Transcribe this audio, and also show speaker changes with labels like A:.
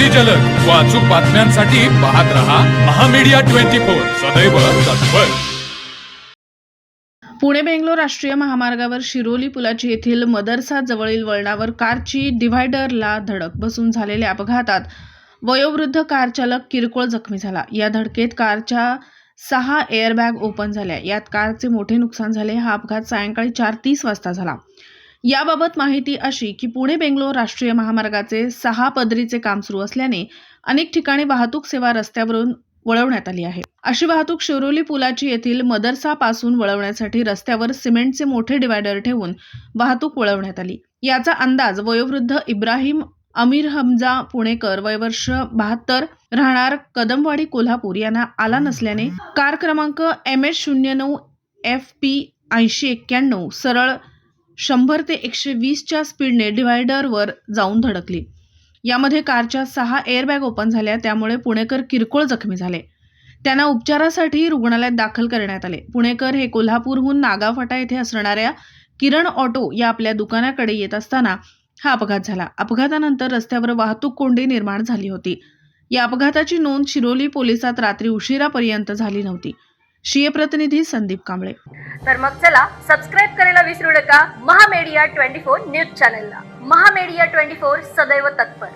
A: अगदी जलद व अचूक बातम्यांसाठी पाहत रहा महामीडिया 24 सदैव तत्पर।
B: पुणे बेंगलोर राष्ट्रीय महामार्गावर शिरोली पुलाची येथील मदरसा जवळील वळणावर कारची डिव्हायडरला धडक बसून झालेल्या अपघातात वयोवृद्ध कार चालक किरकोळ जखमी झाला। या धडकेत कारच्या 6 एअरबॅग ओपन झाल्या। यात कारचे मोठे नुकसान झाले। हा अपघात सायंकाळी 4:30 वाजता झाला। याबाबत माहिती अशी की पुणे बेंगलोर राष्ट्रीय महामार्गाचे 6 पदरीचे काम सुरू असल्याने अनेक ठिकाणी वाहतूक सेवा रस्त्यावरून वळवण्यात आली आहे। अशी वाहतूक शिरोली पुलाची येथील मदरसा पासून वळवण्यासाठी रस्त्यावर सिमेंटचे मोठे डिव्हायडर ठेवून वाहतूक वळवण्यात आली। याचा अंदाज वयोवृद्ध इब्राहिम अमीर हमजा पुणेकर वय वर्ष 72 राहणार कदमवाडी कोल्हापूर यांना आला नसल्याने कार क्रमांक MS09 FP 8091 सरळ 100 ते 120 च्या स्पीडने डिव्हायडरवर जाऊन धडकली। यामध्ये कारच्या 6 एअरबॅग ओपन झाल्या, त्यामुळे पुणेकर किरकोळ जखमी झाले। त्यांना उपचारासाठी रुग्णालयात दाखल करण्यात आले। पुणेकर हे कोल्हापूरहून नागाफाटा येथे असणाऱ्या किरण ऑटो या आपल्या दुकानाकडे येत असताना हा अपघात झाला। अपघातानंतर रस्त्यावर वाहतूक कोंडी निर्माण झाली होती। या अपघाताची नोंद शिरोली पोलिसात रात्री उशिरापर्यंत झाली नव्हती। शीए प्रतिनिधी संदीप कांबळे।
C: तर मग चला सबस्क्राईब करायला विसरू नका महामीडिया 24 न्यूज चॅनलला। महामीडिया 24 सदैव तत्पर।